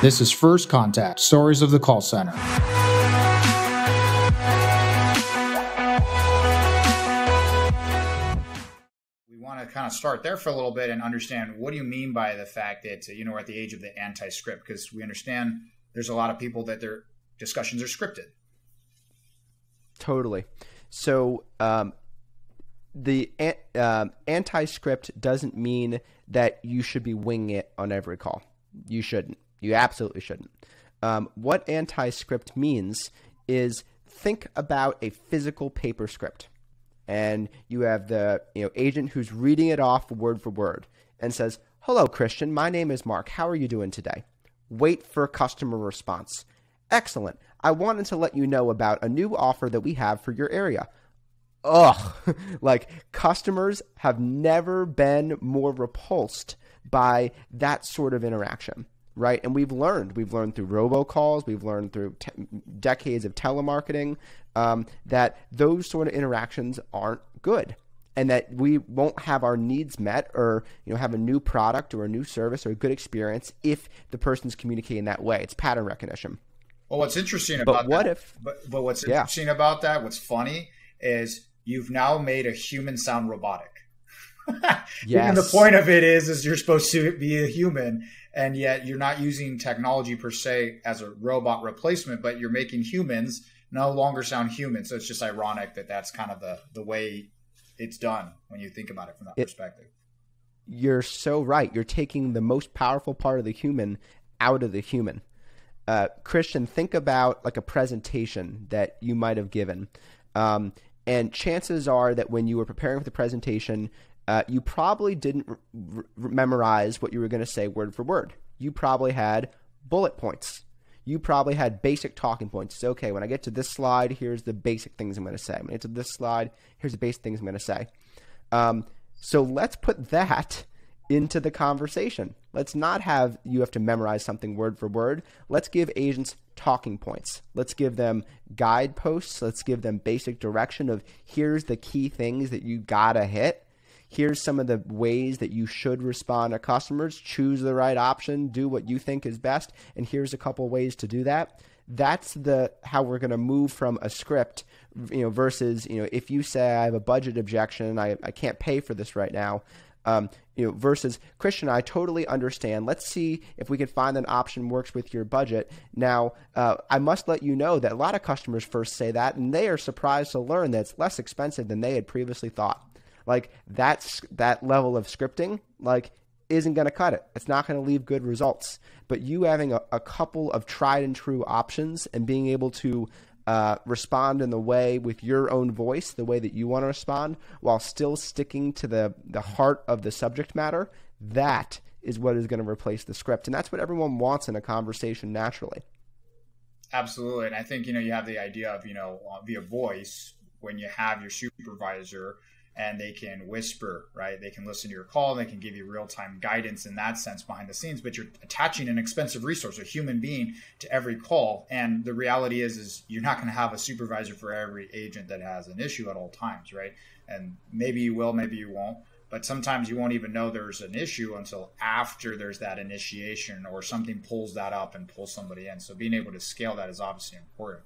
This is First Contact, Stories of the Call Center. We want to kind of start there for a little bit and understand, what do you mean by the fact that, we're at the age of the anti-script? Because we understand there's a lot of people that their discussions are scripted. Totally. So the anti-script doesn't mean that you should be winging it on every call. You shouldn't. You absolutely shouldn't. What anti-script means is, think about a physical paper script, and you have the agent who's reading it off word for word and says, "Hello, Christian. My name is Mark. How are you doing today?" Wait for customer response. "Excellent. I wanted to let you know about a new offer that we have for your area." Ugh. Like, customers have never been more repulsed by that sort of interaction, right? And we've learned through robocalls, we've learned through decades of telemarketing, that those sort of interactions aren't good, and that we won't have our needs met, or have a new product or a new service or a good experience if the person's communicating that way. It's pattern recognition. Well, what's interesting about that, what's funny is you've now made a human sound robotic. Yes. And the point of it is you're supposed to be a human, and yet you're not using technology per se as a robot replacement, but you're making humans no longer sound human. So it's just ironic that that's kind of the way it's done when you think about it from that perspective. You're so right. You're taking the most powerful part of the human out of the human. Christian, think about like a presentation that you might have given. And chances are that when you were preparing for the presentation, you probably didn't memorize what you were going to say word for word. You probably had bullet points. You probably had basic talking points. So, okay, when I get to this slide, here's the basic things I'm going to say. When I get to this slide, here's the basic things I'm going to say. So let's put that into the conversation. Let's not have you have to memorize something word for word. Let's give agents talking points. Let's give them guideposts. Let's give them basic direction of, here's the key things that you gotta hit. Here's some of the ways that you should respond to customers. Choose the right option. Do what you think is best. And here's a couple ways to do that. That's how we're going to move from a script, versus, if you say, I have a budget objection, I can't pay for this right now, versus, Christian, I totally understand. Let's see if we can find an option works with your budget. Now, I must let you know that a lot of customers first say that, and they are surprised to learn that it's less expensive than they had previously thought. Like, that level of scripting, isn't going to cut it. It's not going to leave good results. But you having a couple of tried and true options and being able to respond in the way with your own voice, the way that you want to respond, while still sticking to the heart of the subject matter, that is what is going to replace the script. And that's what everyone wants in a conversation naturally. Absolutely. And I think, you have the idea of, via voice, when you have your supervisor and they can whisper, right? They can listen to your call. They can give you real-time guidance in that sense behind the scenes, but you're attaching an expensive resource, a human being, to every call. And the reality is you're not going to have a supervisor for every agent that has an issue at all times, right? And maybe you will, maybe you won't. But sometimes you won't even know there's an issue until after there's that initiation or something pulls that up and pulls somebody in. So being able to scale that is obviously important.